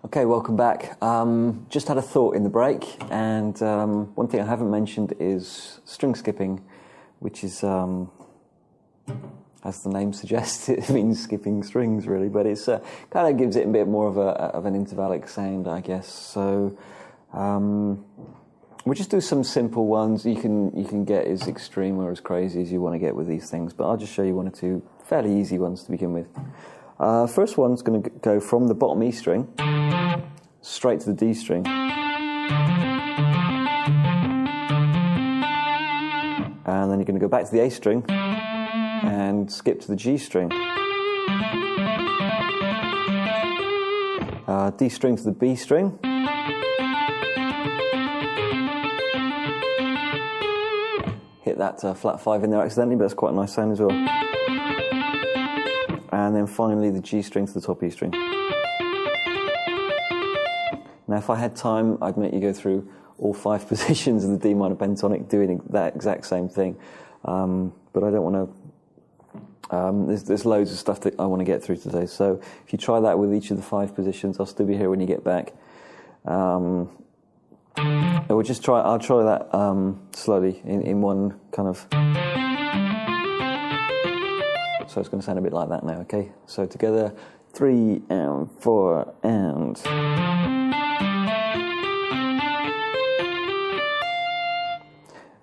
Okay, welcome back. Just had a thought in the break, and one thing I haven't mentioned is string skipping, which is, as the name suggests, it means skipping strings, really, but it's kind of gives it a bit more of an intervallic sound, I guess. So we'll just do some simple ones. You can get as extreme or as crazy as you want to get with these things, but I'll just show you one or two fairly easy ones to begin with. First one's going to go from the bottom E string straight to the D string. And then you're going to go back to the A string and skip to the G string. D string to the B string. Hit that flat 5 in there accidentally, but that's quite a nice sound as well. And then finally the G string to the top E string. Now if I had time, I'd make you go through all 5 positions of the D minor pentatonic doing that exact same thing. But I don't want to... there's loads of stuff that I want to get through today. So if you try that with each of the 5 positions, I'll still be here when you get back. I'll try that slowly in one kind of... So it's going to sound a bit like that now, okay? So together, 3 and 4 and...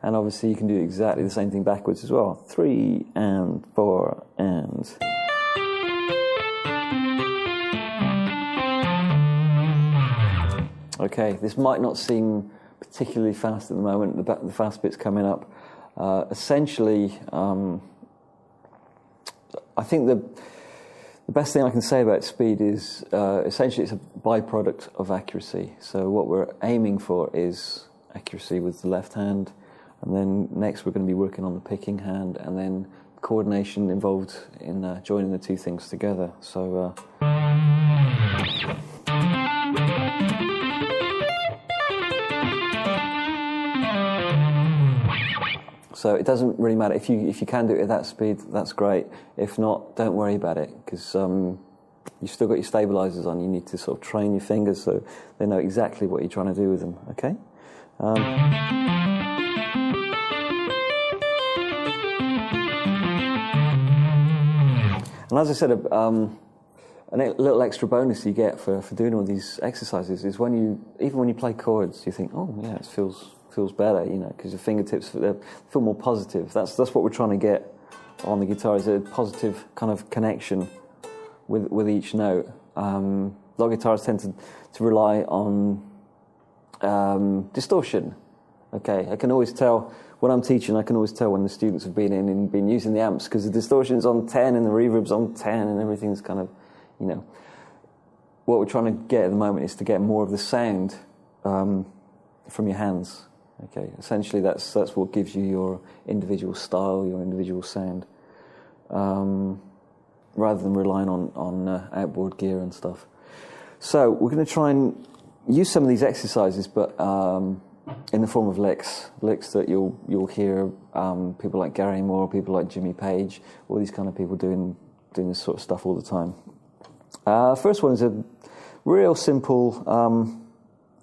And obviously you can do exactly the same thing backwards as well. 3 and 4 and... Okay, this might not seem particularly fast at the moment, the fast bit's coming up. Essentially, I think the best thing I can say about speed is essentially it's a byproduct of accuracy. So what we're aiming for is accuracy with the left hand, and then next we're going to be working on the picking hand, and then coordination involved in joining the two things together. So So it doesn't really matter. If you can do it at that speed, that's great. If not, don't worry about it, because you've still got your stabilizers on. You need to sort of train your fingers so they know exactly what you're trying to do with them, okay? And as I said, a little extra bonus you get for doing all these exercises is even when you play chords, you think, oh yeah, it feels better, because your fingertips feel more positive. That's what we're trying to get on the guitar, is a positive kind of connection with each note. A lot of guitarists tend to rely on distortion. Okay, I can always tell when I'm teaching. I can always tell when the students have been in and been using the amps, because the distortion's on 10 and the reverb's on 10 and everything's kind of, What we're trying to get at the moment is to get more of the sound from your hands. Okay, essentially that's what gives you your individual style, your individual sound, rather than relying on outboard gear and stuff. So we're going to try and use some of these exercises, but in the form of licks that you'll hear people like Gary Moore, people like Jimmy Page, all these kind of people doing this sort of stuff all the time. First one is a real simple.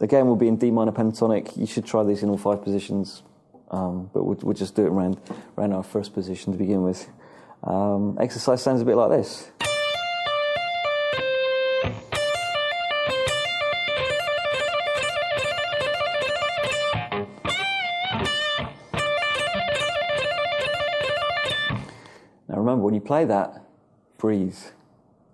Again, we'll be in D minor pentatonic. You should try these in all 5 positions, but we'll just do it around our first position to begin with. Exercise sounds a bit like this. Now remember, when you play that, breathe.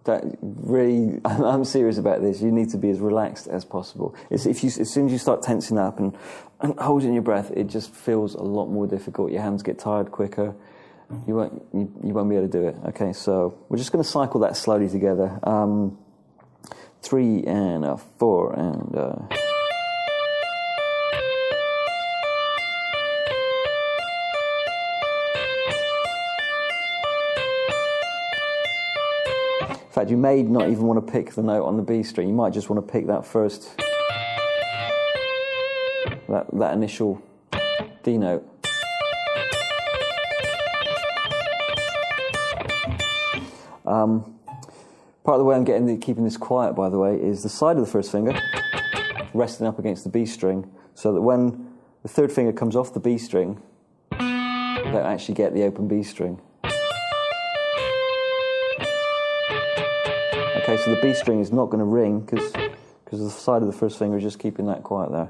I'm serious about this. You need to be as relaxed as possible. As soon as you start tensing up and holding your breath, it just feels a lot more difficult. Your hands get tired quicker. You won't be able to do it. Okay, so we're just going to cycle that slowly together. 3 and 4 and. In fact, you may not even want to pick the note on the B string. You might just want to pick that first, that initial D note. Part of the way I'm keeping this quiet, by the way, is the side of the first finger resting up against the B string, so that when the third finger comes off the B string, you don't actually get the open B string. Okay, so the B string is not going to ring because the side of the first finger is just keeping that quiet there.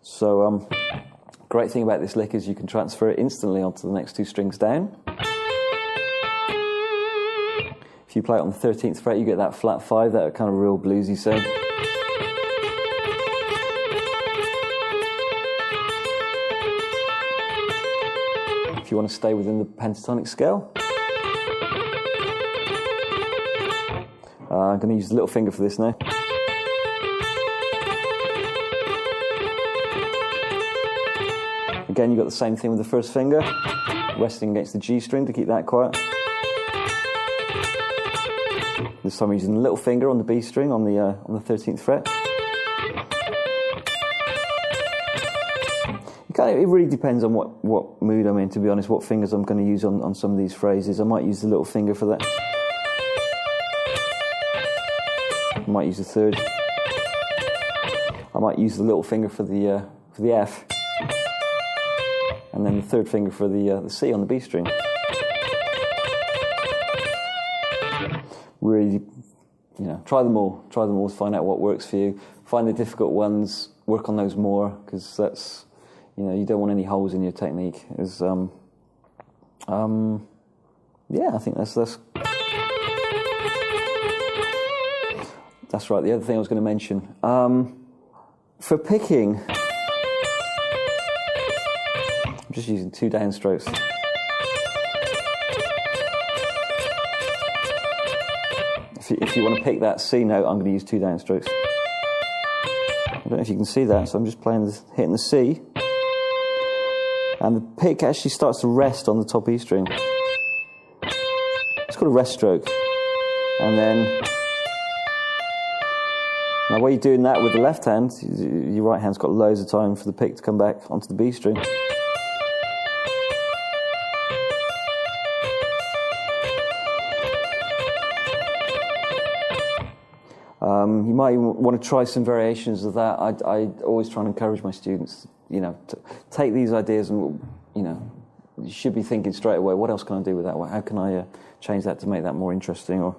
So, great thing about this lick is you can transfer it instantly onto the next two strings down. If you play it on the 13th fret, you get that flat 5, that kind of real bluesy sound. If you want to stay within the pentatonic scale, I'm going to use the little finger for this now. Again, you've got the same thing with the first finger, resting against the G string to keep that quiet. This time I'm using the little finger on the B string on the 13th fret. It really depends on what mood I'm in, to be honest, what fingers I'm going to use on some of these phrases. I might use the little finger for that. I might use the third. I might use the little finger for the F. And then the third finger for the C on the B string. Really, try them all. Try them all to find out what works for you. Find the difficult ones, work on those more, because that's, you don't want any holes in your technique. I think that's right. The other thing I was going to mention, for picking, I'm just using 2 downstrokes. If you want to pick that C note, I'm going to use 2 downstrokes. I don't know if you can see that, so I'm just hitting the C, and the pick actually starts to rest on the top E string. It's called a rest stroke. And then, now while you're doing that with the left hand, your right hand's got loads of time for the pick to come back onto the B string. You might even want to try some variations of that. I always try and encourage my students, to take these ideas and, you should be thinking straight away, what else can I do with that? How can I change that to make that more interesting?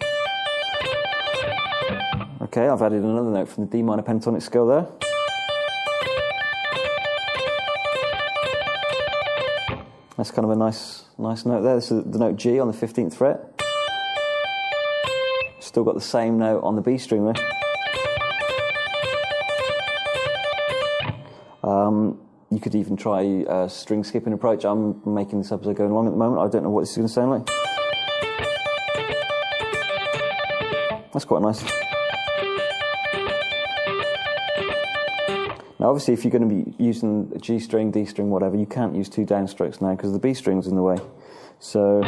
Okay, I've added another note from the D minor pentatonic scale there. That's kind of a nice note there. This is the note G on the 15th fret. Still got the same note on the B string there. You could even try a string skipping approach. I'm making this up as I go along at the moment. I don't know what this is going to sound like. That's quite nice. Now, obviously, if you're going to be using a G string, D string, whatever, you can't use 2 downstrokes now because the B string's in the way. So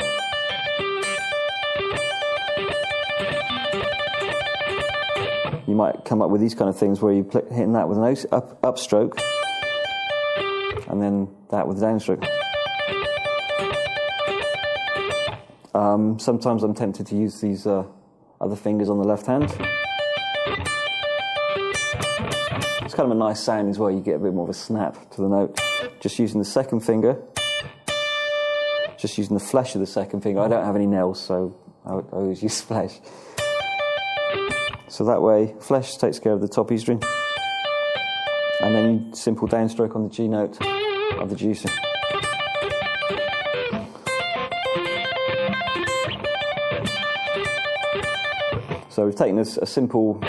you might come up with these kind of things where you're hitting that with an upstroke, and then that with a downstroke. Sometimes I'm tempted to use these other fingers on the left hand. It's kind of a nice sound as well. You get a bit more of a snap to the note. Just using the second finger, just using the flesh of the second finger. I don't have any nails, so I always use flesh. So that way, flesh takes care of the top E string. And then simple downstroke on the G note of the G string. So we've taken a simple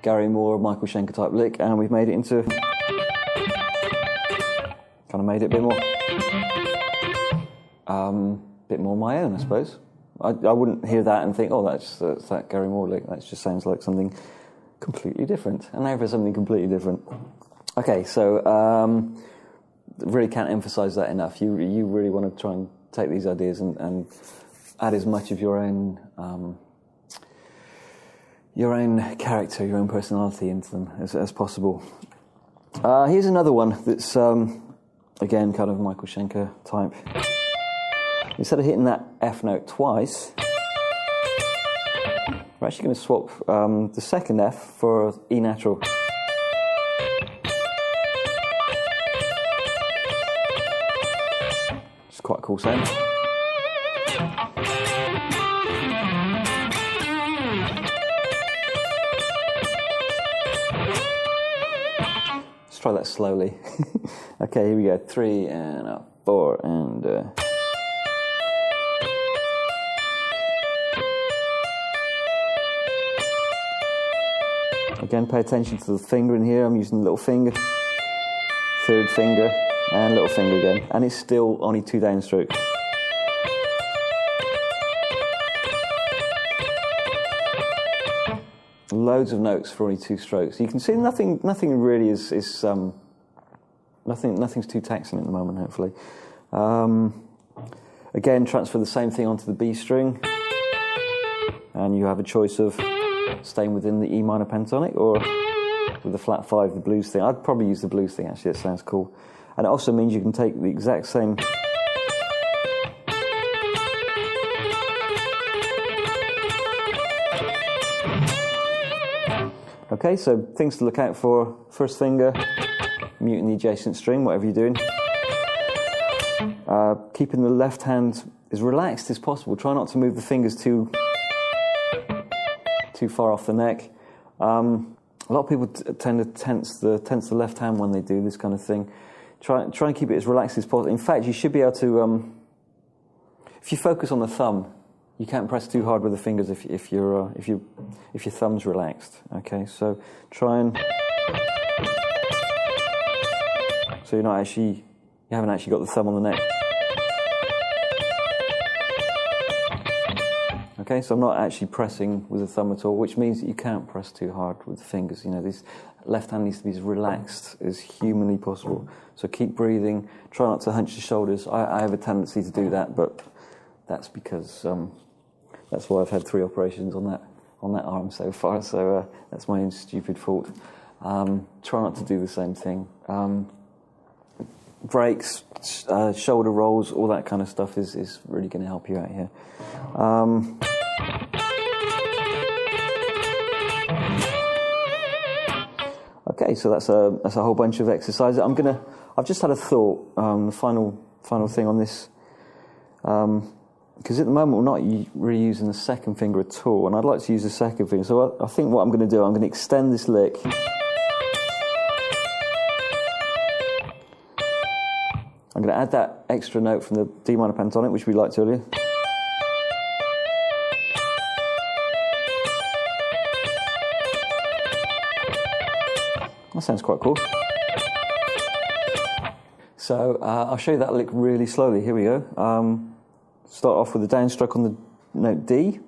Gary Moore, Michael Schenker type lick, and we've made it into, kind of made it a bit more my own, I suppose. I wouldn't hear that and think, oh, that's that Gary Moore lick. That just sounds like something completely different. And now for something completely different. Okay, so really can't emphasise that enough. You really want to try and take these ideas and add as much of your own character, your own personality into them as possible. Here's another one that's again kind of Michael Schenker type. Instead of hitting that F note twice, we're actually going to swap the second F for E natural. It's quite a cool sound. Let's try that slowly. Okay, here we go. 3 and a 4 and. Again, pay attention to the finger in here. I'm using the little finger, third finger, and little finger again. And it's still only 2 downstrokes. Loads of notes for only 2 strokes. You can see nothing really nothing's too taxing at the moment, hopefully. Again, transfer the same thing onto the B string. And you have a choice of staying within the E minor pentatonic or with the flat 5, the blues thing. I'd probably use the blues thing, actually. That sounds cool. And it also means you can take the exact same. Okay, so things to look out for. First finger, muting the adjacent string, whatever you're doing. Keeping the left hand as relaxed as possible. Try not to move the fingers too far off the neck. A lot of people tend to tense the left hand when they do this kind of thing. Try and keep it as relaxed as possible. In fact, you should be able to. If you focus on the thumb, you can't press too hard with the fingers if your thumb's relaxed. Okay, so try and. So you haven't actually got the thumb on the neck. Okay, so I'm not actually pressing with the thumb at all, which means that you can't press too hard with the fingers. You know, this left hand needs to be as relaxed as humanly possible. So keep breathing. Try not to hunch the shoulders. I have a tendency to do that, but that's because that's why I've had 3 operations on that arm so far. So that's my own stupid fault. Try not to do the same thing. Breaks, shoulder rolls, all that kind of stuff is really going to help you out here. Okay, so that's a whole bunch of exercises. I've just had a thought. The final thing on this, because at the moment we're not really using the second finger at all, and I'd like to use the second finger. So I think what I'm going to do, I'm going to extend this lick. I'm going to add that extra note from the D minor pentatonic, which we liked earlier. That sounds quite cool. So I'll show you that lick really slowly. Here we go. Start off with the downstroke on the note D,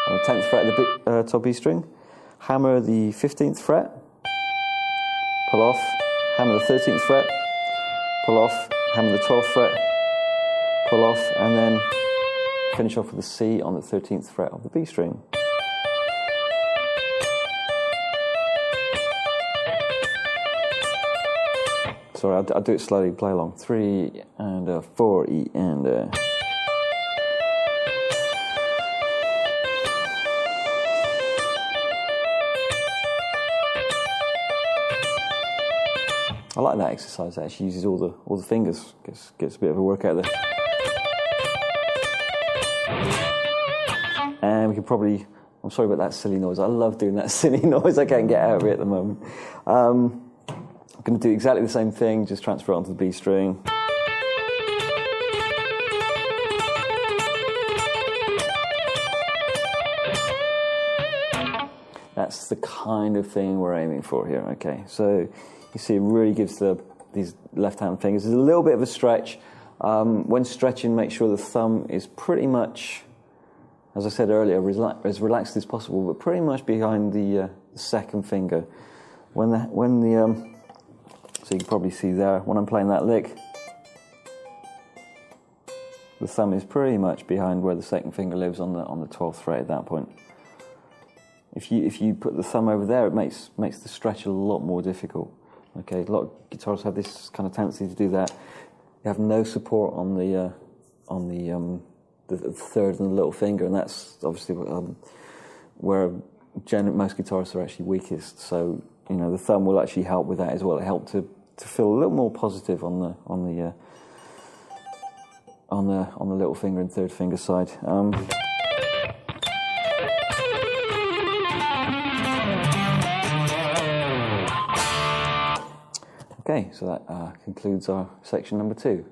on the 10th fret of the top B string. Hammer the 15th fret, pull off, hammer the 13th fret, pull off, hammer the 12th fret, pull off, and then finish off with the C on the 13th fret of the B string. Sorry, I'll do it slowly, play along. 3 and 4, E and I like that exercise. It actually uses all the fingers. Gets a bit of a workout there. And we can probably. I'm sorry about that silly noise. I love doing that silly noise. I can't get out of it at the moment. I'm going to do exactly the same thing. Just transfer it onto the B string. That's the kind of thing we're aiming for here. Okay, so. You see, it really gives these left-hand fingers. There's a little bit of a stretch. When stretching, make sure the thumb is pretty much, as I said earlier, as relaxed as possible, but pretty much behind the second finger. So you can probably see there, when I'm playing that lick, the thumb is pretty much behind where the second finger lives on the 12th fret at that point. If you put the thumb over there, it makes the stretch a lot more difficult. Okay, a lot of guitarists have this kind of tendency to do that. You have no support on the the third and the little finger, and that's obviously where most guitarists are actually weakest. So the thumb will actually help with that as well. It helped to feel a little more positive on the little finger and third finger side. Okay, so that concludes our section number 2.